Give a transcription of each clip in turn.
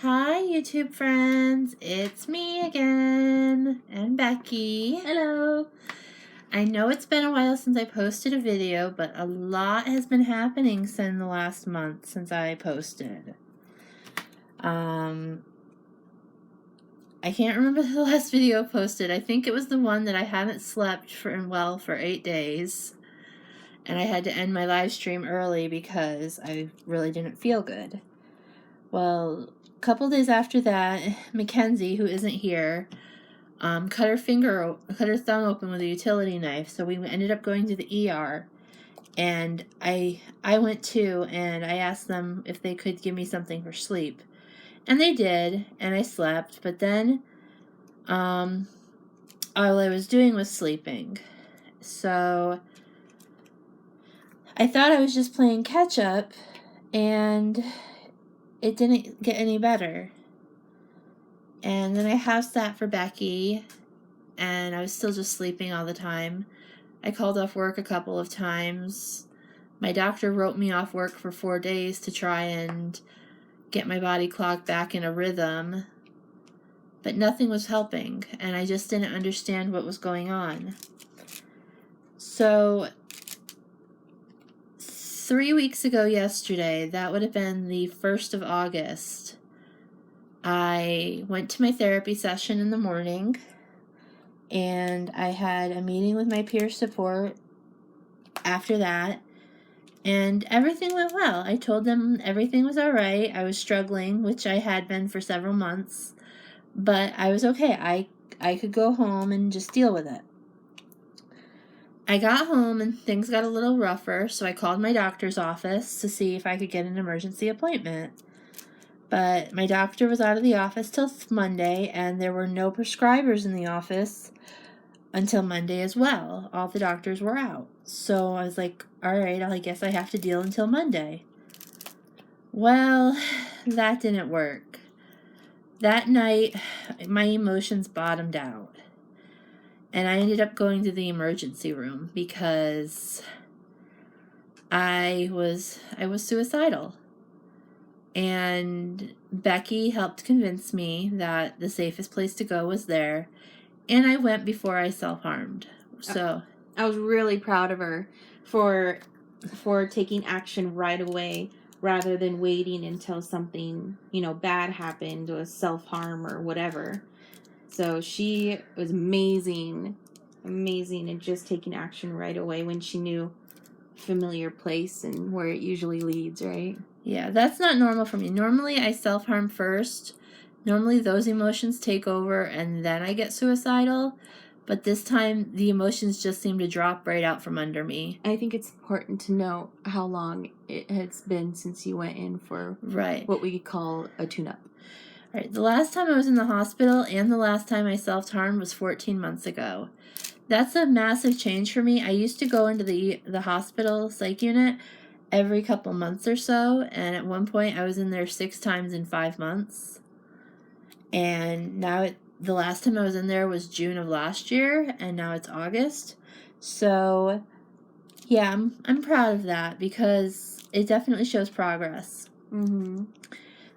Hi, YouTube friends. It's me again, and Becky. Hello. I know it's been a while since I posted a video, but a lot has been happening since the last month since I posted. I can't remember the last video posted. I think it was the one that I hadn't slept for 8 days, and I had to end my live stream early because I really didn't feel good. Well, a couple days after that, Mackenzie, who isn't here, cut her thumb open with a utility knife. So we ended up going to the ER, and I went too, and I asked them if they could give me something for sleep, and they did, and I slept. But then, all I was doing was sleeping, so I thought I was just playing catch up, and it didn't get any better. And then I house sat for Becky, and I was still just sleeping all the time. I called off work a couple of times. My doctor wrote me off work for 4 days to try and get my body clock back in a rhythm, but nothing was helping, and I just didn't understand what was going on. So 3 weeks ago yesterday, that would have been the 1st of August, I went to my therapy session in the morning, and I had a meeting with my peer support after that, and everything went well. I told them everything was all right. I was struggling, which I had been for several months, but I was okay. I could go home and just deal with it. I got home and things got a little rougher, so I called my doctor's office to see if I could get an emergency appointment. But my doctor was out of the office till Monday, and there were no prescribers in the office until Monday as well. All the doctors were out. So I was like, all right, I guess I have to deal until Monday. Well, that didn't work. That night, my emotions bottomed out. And I ended up going to the emergency room because I was suicidal. And Becky helped convince me that the safest place to go was there. And I went before I self-harmed. So I was really proud of her for taking action right away rather than waiting until something, bad happened or self-harm or whatever. So she was amazing and just taking action right away when she knew familiar place and where it usually leads, right? Yeah, that's not normal for me. Normally I self-harm first. Normally those emotions take over and then I get suicidal. But this time the emotions just seem to drop right out from under me. I think it's important to know how long it has been since you went in for what we call a tune-up. Right. The last time I was in the hospital and the last time I self-harmed was 14 months ago. That's a massive change for me. I used to go into the hospital psych unit every couple months or so, and at one point I was in there 6 times in 5 months. And now the last time I was in there was June of last year, and now it's August. So yeah, I'm proud of that because it definitely shows progress. Mm-hmm.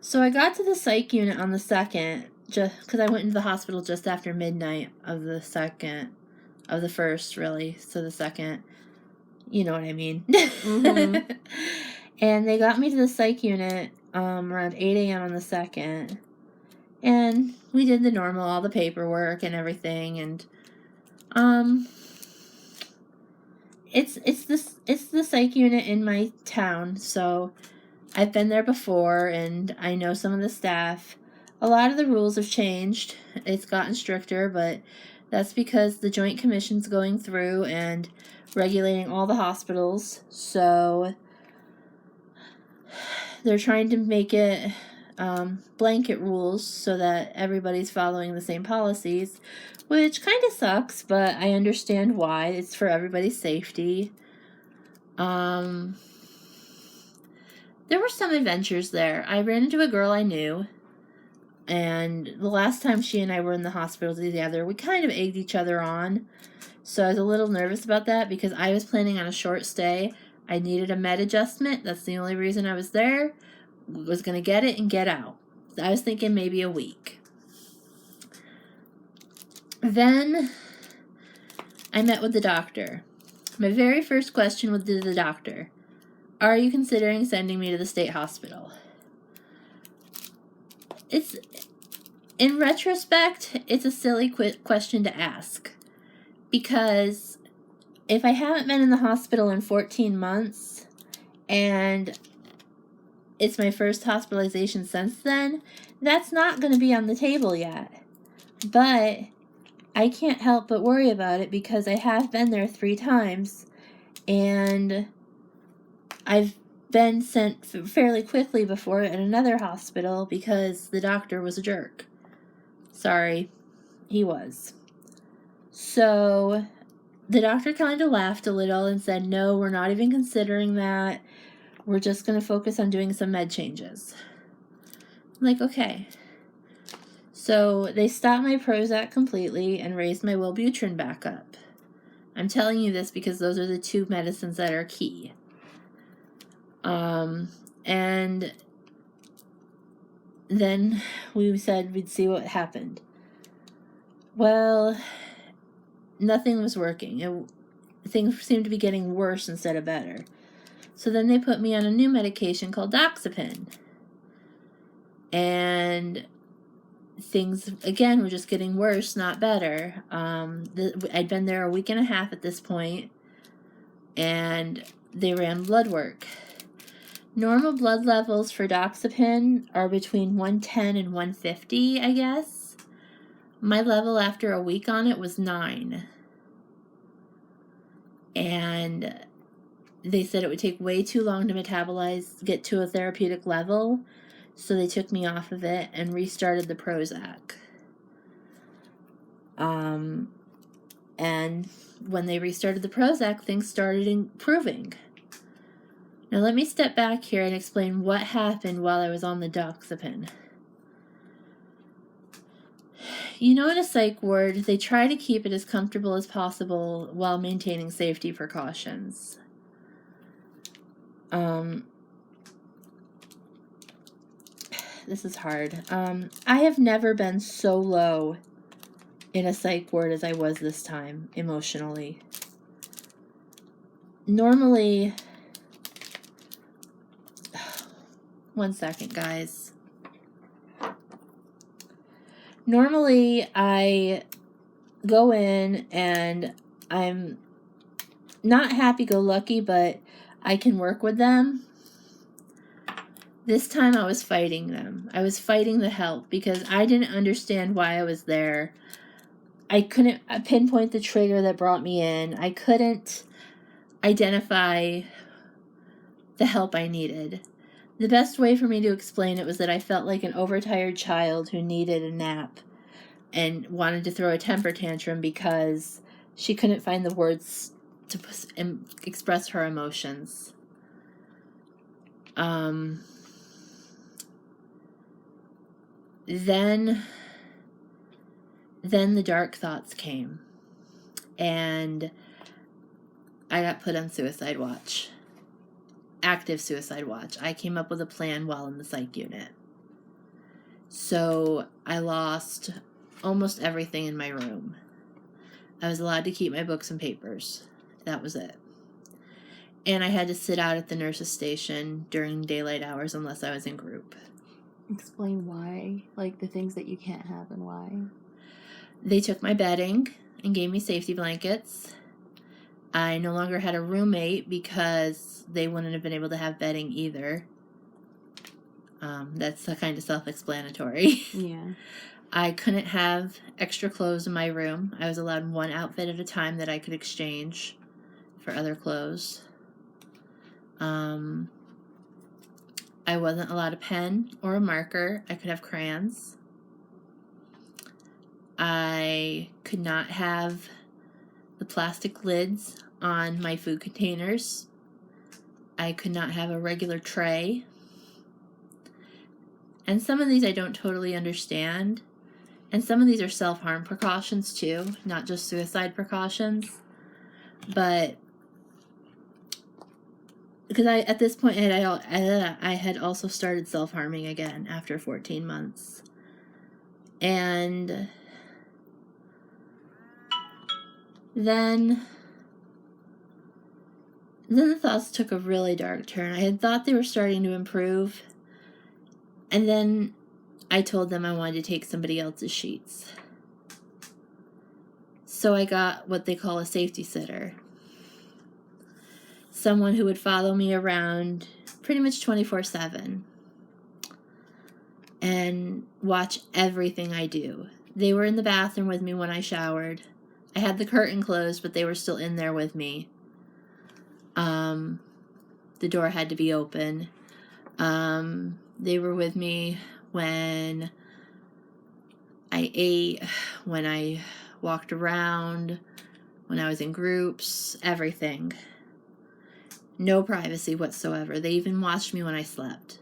So I got to the psych unit on the 2nd, just because I went into the hospital just after midnight of the 1st, really. So the 2nd, you know what I mean. Mm-hmm. And they got me to the psych unit around 8 a.m. on the 2nd. And we did the normal, all the paperwork and everything. And it's the psych unit in my town, so I've been there before, and I know some of the staff. A lot of the rules have changed. It's gotten stricter, but that's because the Joint Commission's going through and regulating all the hospitals. So they're trying to make it blanket rules so that everybody's following the same policies, which kind of sucks, but I understand why. It's for everybody's safety. There were some adventures there. I ran into a girl I knew, and the last time she and I were in the hospital together, we kind of egged each other on. So I was a little nervous about that because I was planning on a short stay. I needed a med adjustment. That's the only reason I was there. Was going to get it and get out. I was thinking maybe a week. Then I met with the doctor. My very first question was to the doctor, are you considering sending me to the state hospital? In retrospect, it's a silly question to ask. Because if I haven't been in the hospital in 14 months, and it's my first hospitalization since then, that's not going to be on the table yet. But I can't help but worry about it because I have been there 3 times, and I've been sent fairly quickly before at another hospital because the doctor was a jerk. Sorry, he was. So the doctor kind of laughed a little and said, no, we're not even considering that. We're just going to focus on doing some med changes. I'm like, okay. So they stopped my Prozac completely and raised my Wellbutrin back up. I'm telling you this because those are the 2 medicines that are key. And then we said we'd see what happened. Well, nothing was working. Things seemed to be getting worse instead of better. So then they put me on a new medication called Doxepin. And things, again, were just getting worse, not better. I'd been there a week and a half at this point, and they ran blood work. Normal blood levels for Doxepin are between 110 and 150, I guess. My level after a week on it was 9. And they said it would take way too long to metabolize, get to a therapeutic level, so they took me off of it and restarted the Prozac. And when they restarted the Prozac, things started improving. Now let me step back here and explain what happened while I was on the Doxepin. You know, in a psych ward, they try to keep it as comfortable as possible while maintaining safety precautions. This is hard. I have never been so low in a psych ward as I was this time, emotionally. Normally, one second, guys. Normally, I go in and I'm not happy-go-lucky, but I can work with them. This time I was fighting them. I was fighting the help because I didn't understand why I was there. I couldn't pinpoint the trigger that brought me in. I couldn't identify the help I needed. The best way for me to explain it was that I felt like an overtired child who needed a nap and wanted to throw a temper tantrum because she couldn't find the words to express her emotions. Then the dark thoughts came, and I got put on suicide watch. Active suicide watch. I came up with a plan while in the psych unit. So I lost almost everything in my room. I was allowed to keep my books and papers. That was it. And I had to sit out at the nurse's station during daylight hours unless I was in group. Explain why, like the things that you can't have and why. They took my bedding and gave me safety blankets. I no longer had a roommate because they wouldn't have been able to have bedding either. That's kind of self-explanatory. Yeah. I couldn't have extra clothes in my room. I was allowed 1 outfit at a time that I could exchange for other clothes. I wasn't allowed a pen or a marker. I could have crayons. I could not have the plastic lids on my food containers. I could not have a regular tray. And some of these I don't totally understand. And some of these are self-harm precautions too, not just suicide precautions. But because at this point I had also started self-harming again after 14 months. And then the thoughts took a really dark turn. I had thought they were starting to improve, and then I told them I wanted to take somebody else's sheets. So I got what they call a safety sitter. Someone who would follow me around pretty much 24/7 and watch everything I do. They were in the bathroom with me when I showered. I had the curtain closed, but they were still in there with me. The door had to be open. They were with me when I ate, when I walked around, when I was in groups, everything. No privacy whatsoever. They even watched me when I slept.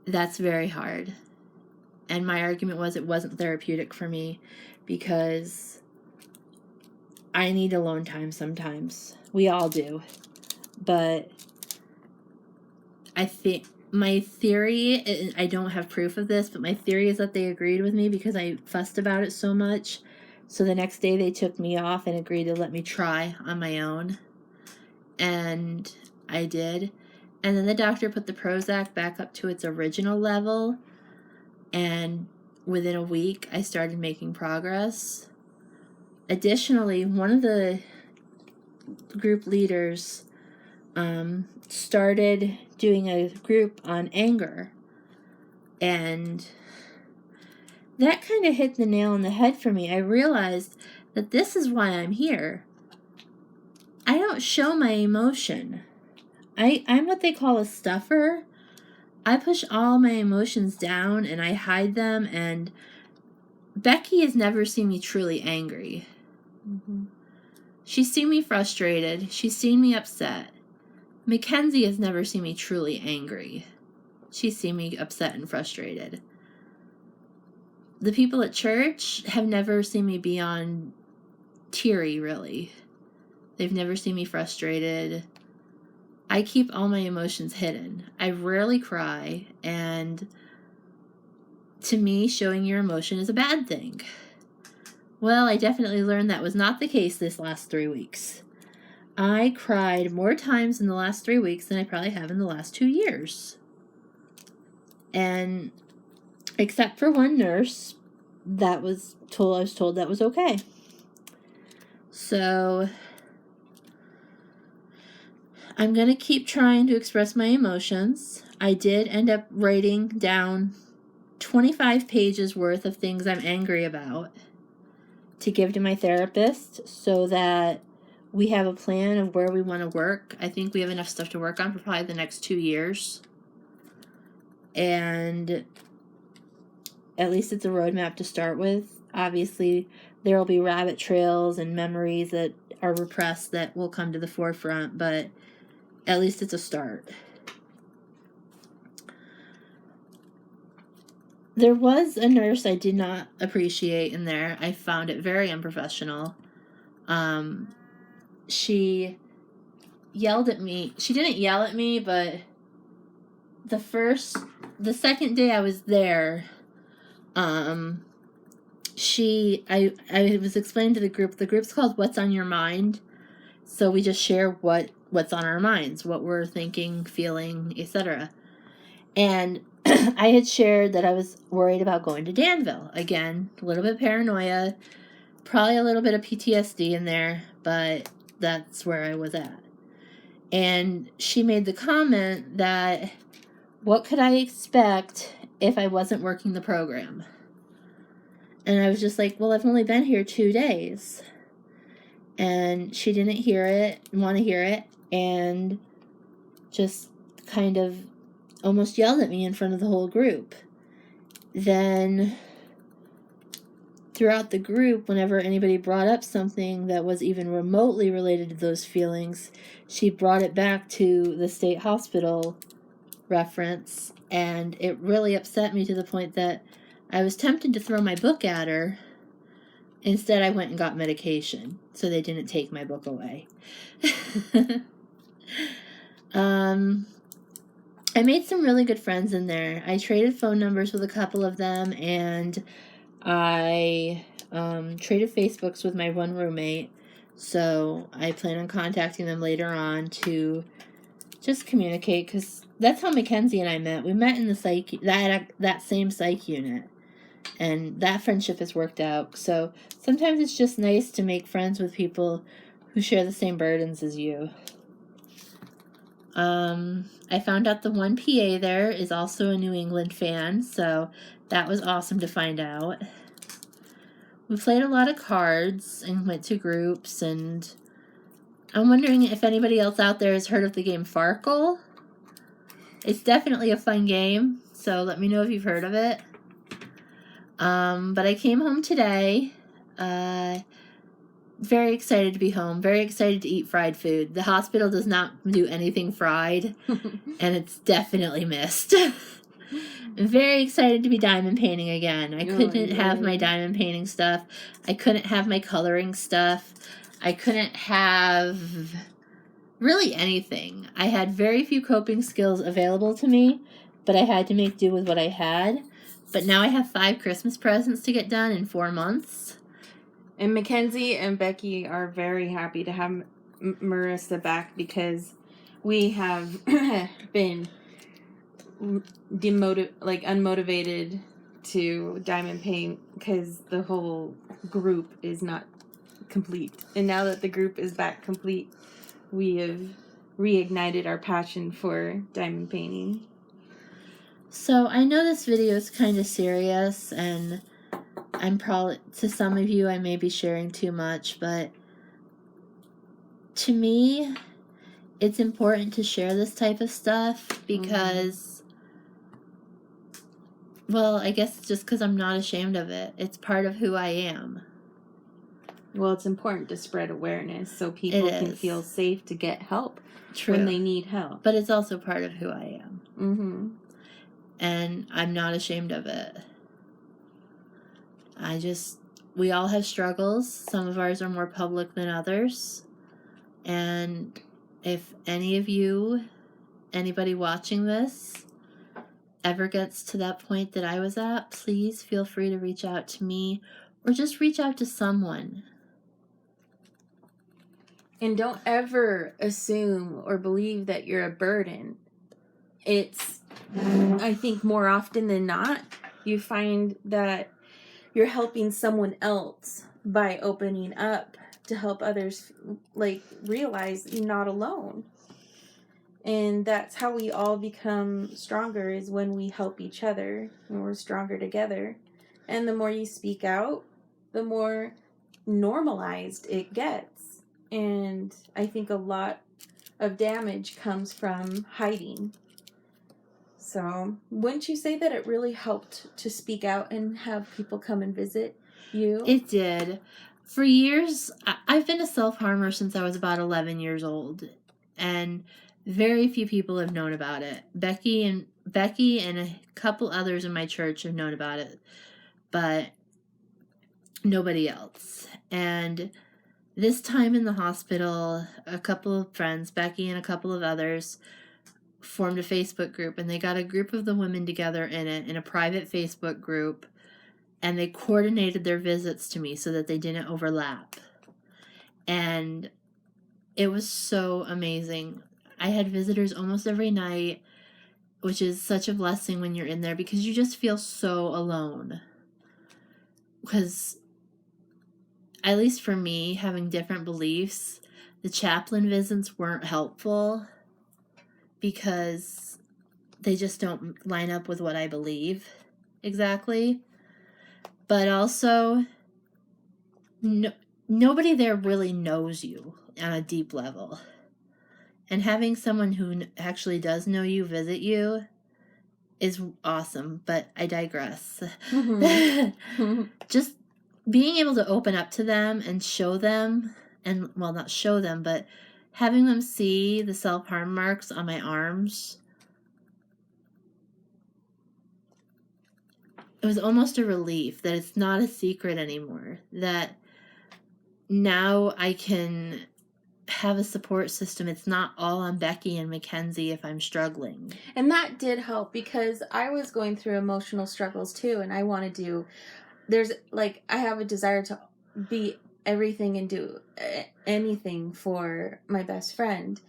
That's very hard. And my argument was it wasn't therapeutic for me because I need alone time sometimes. We all do. But I think my theory, I don't have proof of this, but my theory is that they agreed with me because I fussed about it so much. So the next day they took me off and agreed to let me try on my own. And I did. And then the doctor put the Prozac back up to its original level. And within a week, I started making progress. Additionally, one of the group leaders started doing a group on anger. And that kind of hit the nail on the head for me. I realized that this is why I'm here. I don't show my emotion. I'm what they call a stuffer. I push all my emotions down and I hide them, and Becky has never seen me truly angry. Mm-hmm. She's seen me frustrated. She's seen me upset. Mackenzie has never seen me truly angry. She's seen me upset and frustrated. The people at church have never seen me beyond teary, really. They've never seen me frustrated. I keep all my emotions hidden. I rarely cry, and to me, showing your emotion is a bad thing. Well, I definitely learned that was not the case this last 3 weeks. I cried more times in the last 3 weeks than I probably have in the last 2 years. And except for one nurse, I was told that was okay. So I'm going to keep trying to express my emotions. I did end up writing down 25 pages worth of things I'm angry about to give to my therapist so that we have a plan of where we want to work. I think we have enough stuff to work on for probably the next 2 years. And at least it's a roadmap to start with. Obviously, there will be rabbit trails and memories that are repressed that will come to the forefront, but at least it's a start. There was a nurse I did not appreciate in there. I found it very unprofessional. She yelled at me. She didn't yell at me, but the second day I was there, I was explaining to the group's called What's on Your Mind. So we just share what's on our minds, what we're thinking, feeling, etc. And I had shared that I was worried about going to Danville. Again, a little bit of paranoia, probably a little bit of PTSD in there, but that's where I was at. And she made the comment that, what could I expect if I wasn't working the program? And I was just like, well, I've only been here 2 days. And she didn't want to hear it, and just kind of almost yelled at me in front of the whole group. Then throughout the group, whenever anybody brought up something that was even remotely related to those feelings, she brought it back to the state hospital reference, and it really upset me to the point that I was tempted to throw my book at her, Instead, I went and got medication, so they didn't take my book away. I made some really good friends in there. I traded phone numbers with a couple of them, and I traded Facebooks with my one roommate. So I plan on contacting them later on to just communicate, because that's how Mackenzie and I met. We met in the psych that same psych unit, and that friendship has worked out. So sometimes it's just nice to make friends with people who share the same burdens as you. I found out the one PA there is also a New England fan, so that was awesome to find out. We played a lot of cards and went to groups, and I'm wondering if anybody else out there has heard of the game Farkle. It's definitely a fun game, so let me know if you've heard of it. But I came home today, very excited to be home, very excited to eat fried food. The hospital does not do anything fried, and it's definitely missed. I'm very excited to be diamond painting again. I couldn't have my diamond painting stuff. I couldn't have my coloring stuff. I couldn't have really anything. I had very few coping skills available to me, but I had to make do with what I had. But now I have 5 Christmas presents to get done in 4 months. And Mackenzie and Becky are very happy to have Marissa back, because we have been unmotivated to diamond paint because the whole group is not complete. And now that the group is back complete, we have reignited our passion for diamond painting. So I know this video is kind of serious, and I'm probably, to some of you, I may be sharing too much, but to me, it's important to share this type of stuff because, well, I guess it's just because I'm not ashamed of it. It's part of who I am. Well, it's important to spread awareness so people can feel safe to get help when they need help. But it's also part of who I am. Mm-hmm. And I'm not ashamed of it. We all have struggles. Some of ours are more public than others. And if any of you, anybody watching this, ever gets to that point that I was at, please feel free to reach out to me or just reach out to someone. And don't ever assume or believe that you're a burden. I think more often than not, you find that you're helping someone else by opening up to help others, realize you're not alone. And that's how we all become stronger, is when we help each other, when we're stronger together. And the more you speak out, the more normalized it gets. And I think a lot of damage comes from hiding. So, wouldn't you say that it really helped to speak out and have people come and visit you? It did. For years, I've been a self-harmer since I was about 11 years old. And very few people have known about it. Becky and a couple others in my church have known about it. But nobody else. And this time in the hospital, a couple of friends, Becky and a couple of others, formed a Facebook group, and they got a group of the women together in it, in a private Facebook group, and they coordinated their visits to me so that they didn't overlap. And it was so amazing. I had visitors almost every night, which is such a blessing when you're in there, because you just feel so alone. Because, at least for me, having different beliefs, the chaplain visits weren't helpful because they just don't line up with what I believe exactly. But also, nobody there really knows you on a deep level. And having someone who actually does know you visit you is awesome, but I digress. Mm-hmm. Just being able to open up to them and show them, and, well, not show them, but having them see the self-harm marks on my arms it was almost a relief that it's not a secret anymore, that now I can have a support system. It's not all on Becky and Mackenzie if I'm struggling. And that did help, because I was going through emotional struggles too, and I want to do, I have a desire to be everything and do anything for my best friend,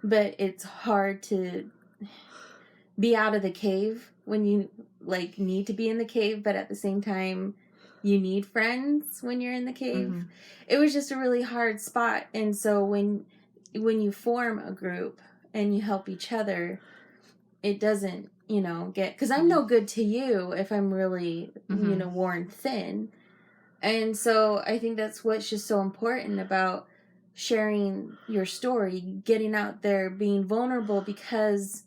but it's hard to be out of the cave when you need to be in the cave, but at the same time you need friends when you're in the cave. Mm-hmm. It was just a really hard spot. And so when you form a group and you help each other, it doesn't get, because I'm no good to you if I'm really worn thin. And so I think that's what's just so important about sharing your story, getting out there, being vulnerable, because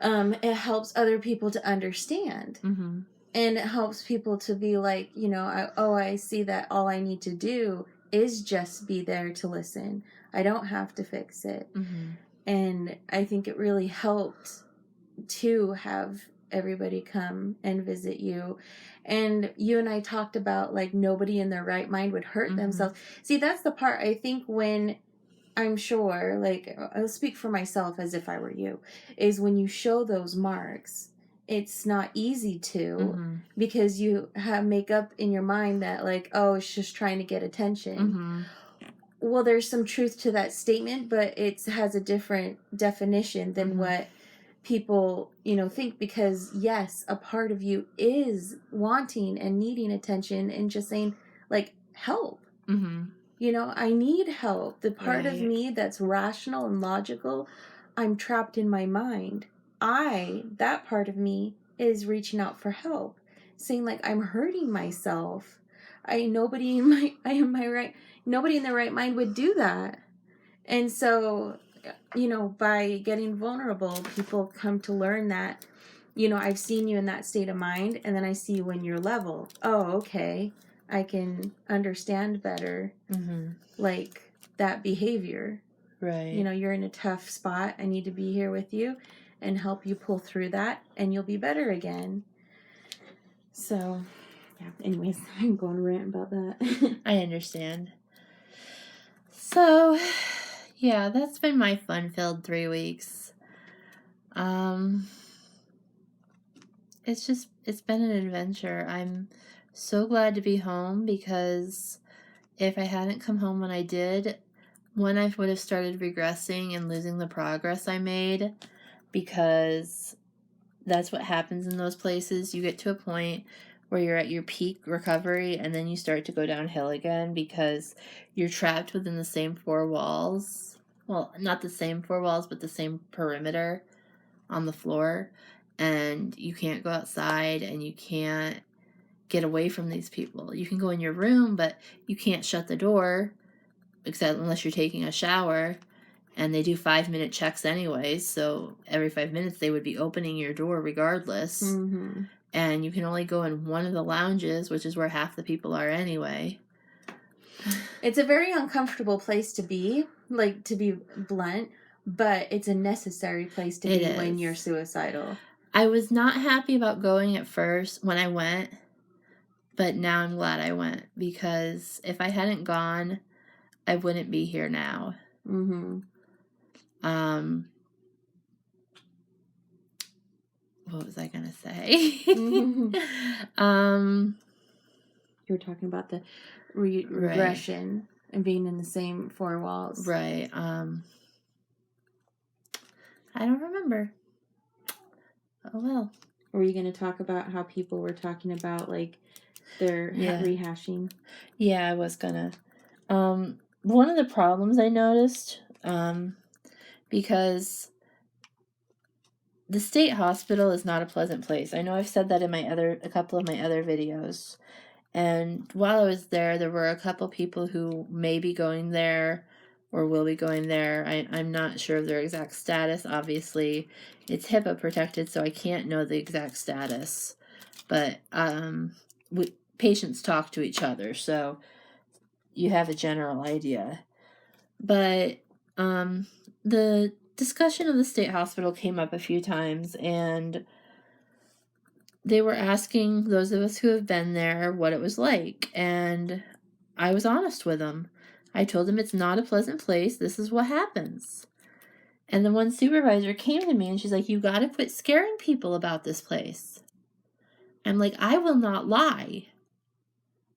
it helps other people to understand. Mm-hmm. And it helps people to be like, I see that all I need to do is just be there to listen. I don't have to fix it. Mm-hmm. And I think it really helped to have everybody come and visit you. And you and I talked about, nobody in their right mind would hurt themselves. See, that's the part, I think, when I'm sure, I'll speak for myself as if I were you, is when you show those marks, it's not easy to, because you have make-up in your mind that, it's just trying to get attention. Well, there's some truth to that statement, but it has a different definition than what people, think, because, yes, a part of you is wanting and needing attention and just saying, help. I need help. The part of me that's rational and logical, I'm trapped in my mind. That part of me is reaching out for help, saying I'm hurting myself. Nobody in the right mind would do that. And so, by getting vulnerable, people come to learn that, I've seen you in that state of mind, and then I see you when you're level. Oh, okay. I can understand better, that behavior. Right. You're in a tough spot. I need to be here with you and help you pull through that, and you'll be better again. So, yeah. Anyways, I'm going to rant about that. I understand. So, yeah, that's been my fun-filled 3 weeks. It's been an adventure. I'm so glad to be home, because if I hadn't come home when I did, I would have started regressing and losing the progress I made, because that's what happens in those places. You get to a point where you're at your peak recovery, and then you start to go downhill again, because you're trapped within the same 4 walls. Well, not the same 4 walls, but the same perimeter on the floor, and you can't go outside, and you can't get away from these people. You can go in your room, but you can't shut the door, except unless you're taking a shower, and they do 5-minute checks anyways, so every 5 minutes they would be opening your door regardless. And you can only go in one of the lounges, which is where half the people are anyway. It's a very uncomfortable place to be, to be blunt, but it's a necessary place to be when you're suicidal. I was not happy about going at first when I went, but now I'm glad I went, because if I hadn't gone, I wouldn't be here now. What was I going to say? You were talking about the regression and being in the same 4 walls. Right. I don't remember. Oh, well. Were you going to talk about how people were talking about, their rehashing? Yeah, I was going to. One of the problems I noticed, because the state hospital is not a pleasant place. I know I've said that in a couple of my other videos. And while I was there, there were a couple people who may be going there or will be going there. I'm not sure of their exact status. Obviously, it's HIPAA protected, so I can't know the exact status. But patients talk to each other, so you have a general idea. But the discussion of the state hospital came up a few times, and they were asking those of us who have been there what it was like, and I was honest with them. I told them it's not a pleasant place. This is what happens. And the one supervisor came to me and she's like, you got to quit scaring people about this place. I'm like, I will not lie.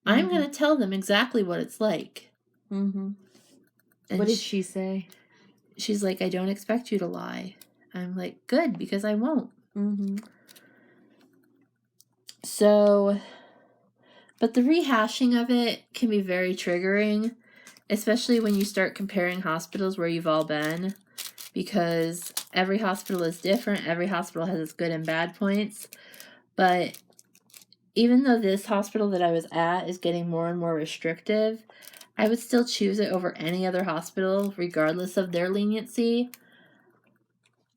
I'm going to tell them exactly what it's like. Mm-hmm. And what did she say? She's like, I don't expect you to lie. I'm like, good, because I won't. Mm-hmm. So, but the rehashing of it can be very triggering, especially when you start comparing hospitals where you've all been, because every hospital is different. Every hospital has its good and bad points. But even though this hospital that I was at is getting more and more restrictive, I would still choose it over any other hospital, regardless of their leniency,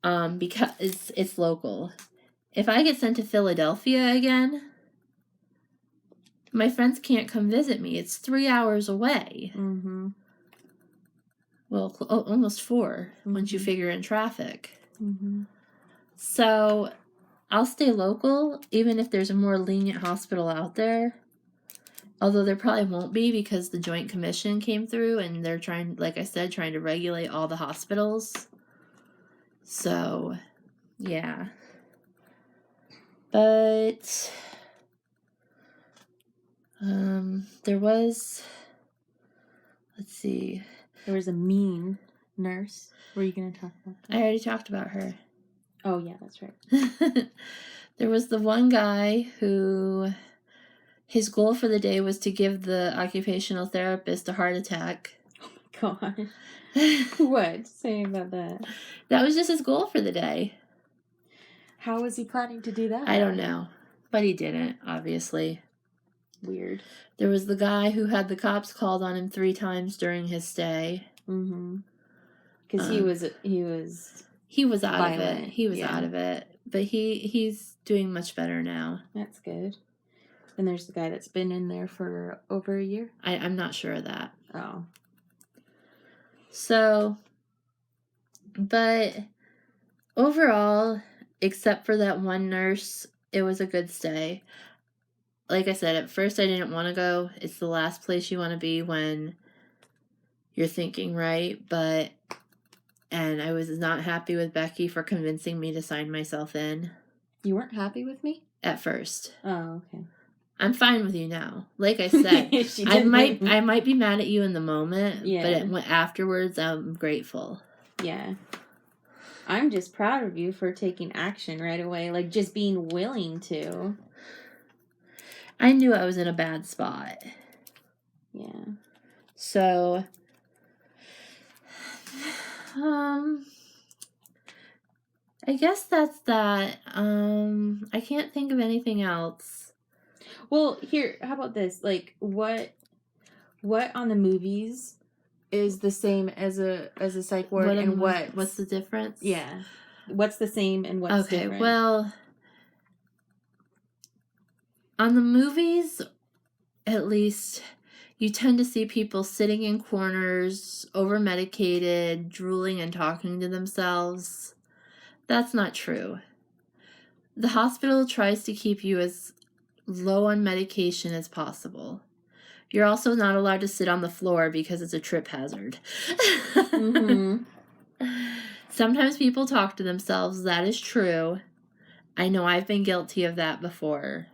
because it's local. If I get sent to Philadelphia again, my friends can't come visit me. It's 3 hours away. Mm-hmm. Well, almost 4 once you figure in traffic. Mm-hmm. So I'll stay local, even if there's a more lenient hospital out there. Although there probably won't be, because the Joint Commission came through and they're trying, like I said, trying to regulate all the hospitals. So, yeah. But there was, let's see. There was a mean nurse. Were you going to talk about that? I already talked about her. Oh, yeah, that's right. There was the one guy who his goal for the day was to give the occupational therapist a heart attack. Oh my God. What? Say about that. That was just his goal for the day. How was he planning to do that? I don't know. But he didn't, obviously. Weird. There was the guy who had the cops called on him 3 times during his stay. Mm-hmm. Because he was out violent. of it. He was out of it. But he's doing much better now. That's good. And there's the guy that's been in there for over a year? I'm not sure of that. Oh. So, but overall, except for that one nurse, it was a good stay. Like I said, at first I didn't want to go. It's the last place you want to be when you're thinking right, and I was not happy with Becky for convincing me to sign myself in. You weren't happy with me? At first. Oh, okay. I'm fine with you now. Like I said, I might be mad at you in the moment, but afterwards I'm grateful. Yeah. I'm just proud of you for taking action right away, like just being willing to. I knew I was in a bad spot. Yeah. So, I guess that's that. I can't think of anything else. Well, here, how about this? Like, what on the movies is the same as a psych ward, and what's the difference? Yeah. What's the same and what's different? Okay, well, on the movies, at least, you tend to see people sitting in corners, over-medicated, drooling and talking to themselves. That's not true. The hospital tries to keep you as low on medication as possible. You're also not allowed to sit on the floor because it's a trip hazard. Mm-hmm. Sometimes people talk to themselves. That is true. I know I've been guilty of that before.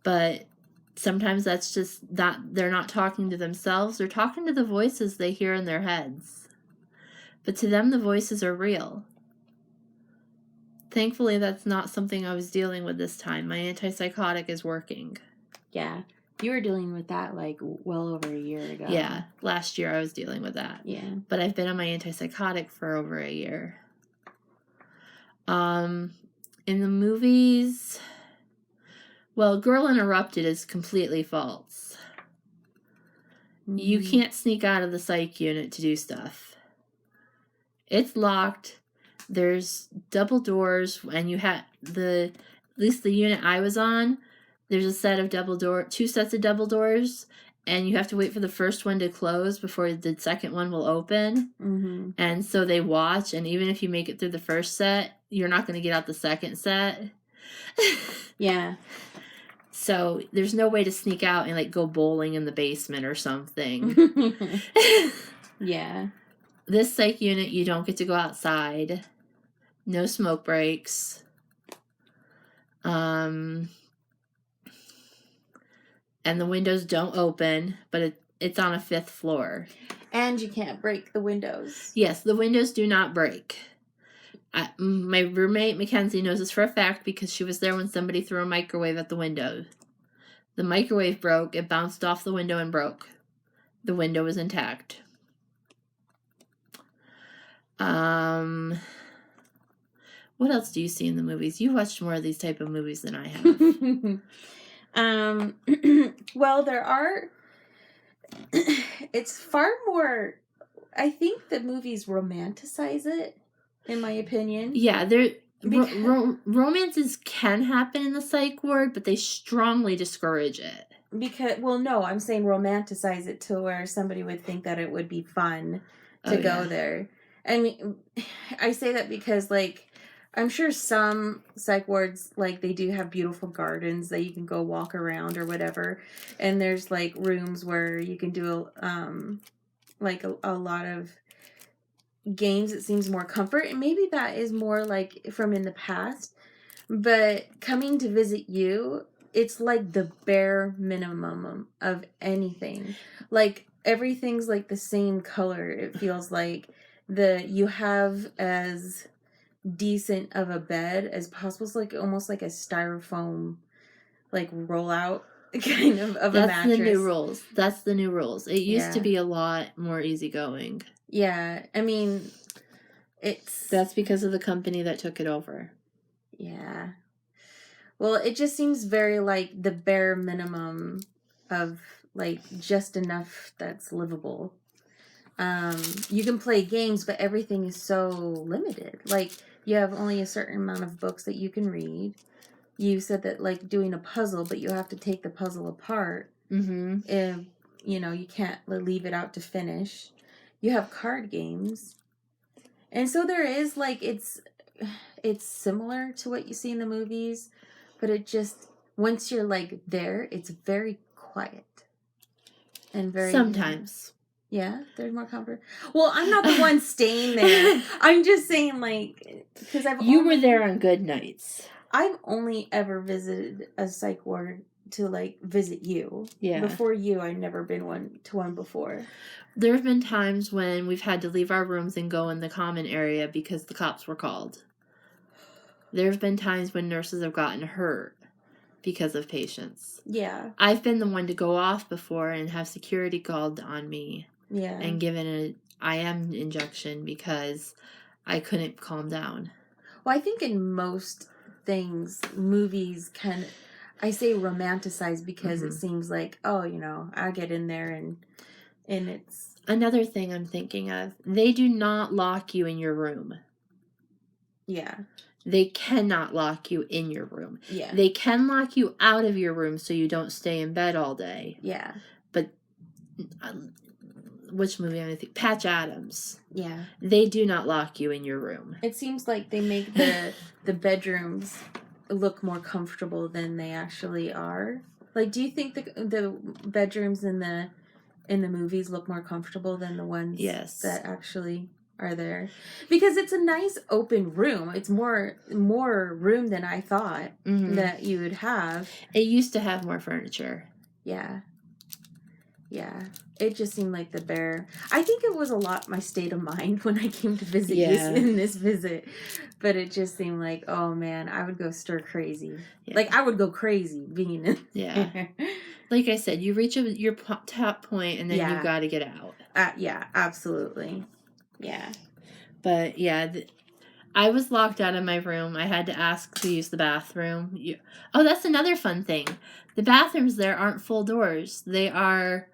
But sometimes that's just they're not talking to themselves. They're talking to the voices they hear in their heads. But to them, the voices are real. Thankfully, that's not something I was dealing with this time. My antipsychotic is working. Yeah. You were dealing with that like well over a year ago. Yeah. Last year I was dealing with that. Yeah. But I've been on my antipsychotic for over a year. In the movies, well, Girl Interrupted is completely false. Mm-hmm. You can't sneak out of the psych unit to do stuff. It's locked. There's double doors, and you have at least the unit I was on, there's a set of 2 sets of double doors, and you have to wait for the first one to close before the second one will open. Mm-hmm. And so they watch, and even if you make it through the first set, you're not going to get out the second set. Yeah. So there's no way to sneak out and like go bowling in the basement or something. Yeah. This psych unit, you don't get to go outside. No smoke breaks. And the windows don't open, but it's on a 5th floor. And you can't break the windows. Yes, the windows do not break. My roommate, Mackenzie, knows this for a fact because she was there when somebody threw a microwave at the window. The microwave broke, it bounced off the window and broke. The window was intact. What else do you see in the movies? You watched more of these type of movies than I have. Well, there are... It's far more... I think the movies romanticize it, in my opinion. Yeah, romances can happen in the psych ward, but they strongly discourage it. Because, well, no, I'm saying romanticize it to where somebody would think that it would be fun to go there. I mean, I say that because, like, I'm sure some psych wards, like, they do have beautiful gardens that you can go walk around or whatever. And there's, like, rooms where you can do, like, a lot of games. It seems more comfort. And maybe that is more, like, from in the past. But coming to visit you, it's, like, the bare minimum of anything. Like, everything's, like, the same color. It feels like you have as decent of a bed as possible. It's like almost like a styrofoam like rollout kind of a mattress. That's the new rules. It used to be a lot more easygoing. Yeah, I mean, that's because of the company that took it over. Yeah. Well, it just seems very like the bare minimum of like just enough that's livable. You can play games, but everything is so limited. Like, you have only a certain amount of books that you can read. You said that, like, doing a puzzle, but you have to take the puzzle apart. Mm-hmm. If, you know, you can't leave it out to finish. You have card games. And so there is, like, it's similar to what you see in the movies, but it just, once you're, like, there, it's very quiet. And very... Sometimes. Yeah, there's more comfort. Well, I'm not the one staying there. I'm just saying, like, because You were there on good nights. I've only ever visited a psych ward to, like, visit you. Yeah. Before you, I'd never been to one before. There have been times when we've had to leave our rooms and go in the common area because the cops were called. There have been times when nurses have gotten hurt because of patients. Yeah. I've been the one to go off before and have security called on me. Yeah. And given an IM injection because I couldn't calm down. Well, I think in most things, movies can, I say romanticize because it seems like, oh, you know, I get in there and it's... Another thing I'm thinking of, they do not lock you in your room. Yeah. They cannot lock you in your room. Yeah. They can lock you out of your room so you don't stay in bed all day. Yeah. But... which movie am I thinking? Patch Adams. Yeah. They do not lock you in your room. It seems like they make the bedrooms look more comfortable than they actually are. Like, do you think the bedrooms in the movies look more comfortable than the ones that actually are there? Because it's a nice open room. It's more room than I thought that you would have. It used to have more furniture. Yeah. Yeah. It just seemed like the bare... I think it was a lot my state of mind when I came to visit you in this visit. But it just seemed like, oh man, I would go stir crazy. Yeah. Like, I would go crazy being in there. Like I said, you reach your top point and then you've got to get out. Yeah, absolutely. Yeah. But yeah, I was locked out of my room. I had to ask to use the bathroom. Oh, that's another fun thing. The bathrooms there aren't full doors. They are...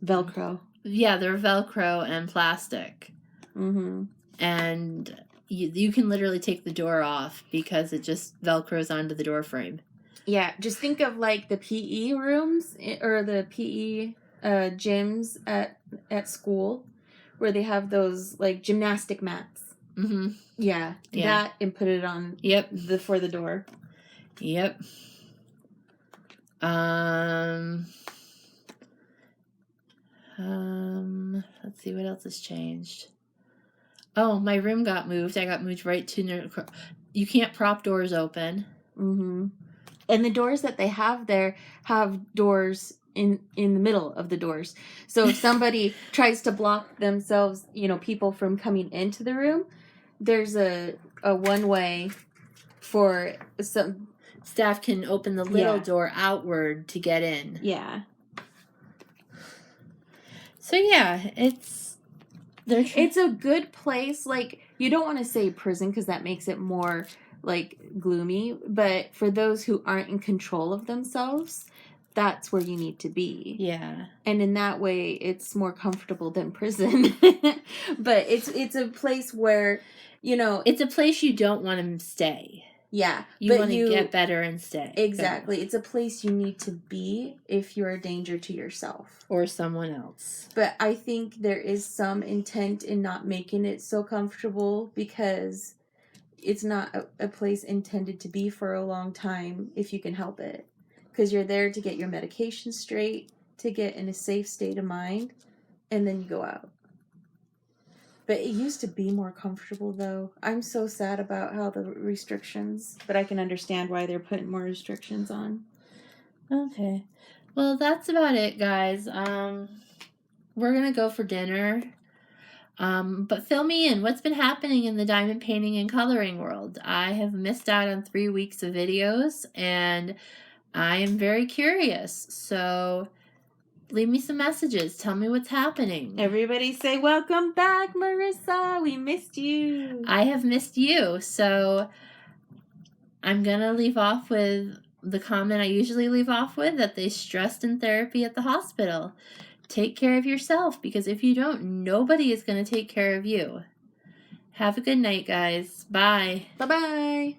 Velcro. Yeah, they're Velcro and plastic. Mm-hmm. And you can literally take the door off because it just Velcros onto the door frame. Yeah, just think of like the PE rooms or the PE gyms at school where they have those like gymnastic mats. Mm-hmm. Yeah, Yeah. that and put it on Yep. for the door. Yep. Let's see what else has changed. Oh, my room got moved. I got moved right to near. You can't prop doors open. Mm-hmm. And the doors that they have there have doors in the middle of the doors. So if somebody tries to block themselves, people from coming into the room, there's a one way for some Staff can open the little Yeah. door outward to get in. Yeah. So yeah, it's a good place. Like, you don't want to say prison because that makes it more like gloomy, but for those who aren't in control of themselves, that's where you need to be. Yeah. And in that way, it's more comfortable than prison. But it's a place where, it's a place you don't want to stay. Yeah. You want to get better and stay. Exactly. It's a place you need to be if you're a danger to yourself. Or someone else. But I think there is some intent in not making it so comfortable because it's not a place intended to be for a long time if you can help it. Because you're there to get your medication straight, to get in a safe state of mind, and then you go out. But it used to be more comfortable, though. I'm so sad about how the restrictions, but I can understand why they're putting more restrictions on. Okay. Well, that's about it, guys. We're going to go for dinner. But fill me in. What's been happening in the diamond painting and coloring world? I have missed out on 3 weeks of videos, and I am very curious. So leave me some messages. Tell me what's happening. Everybody say, welcome back, Marissa. We missed you. I have missed you. So I'm going to leave off with the comment I usually leave off with, that they stressed in therapy at the hospital. Take care of yourself, because if you don't, nobody is going to take care of you. Have a good night, guys. Bye. Bye-bye.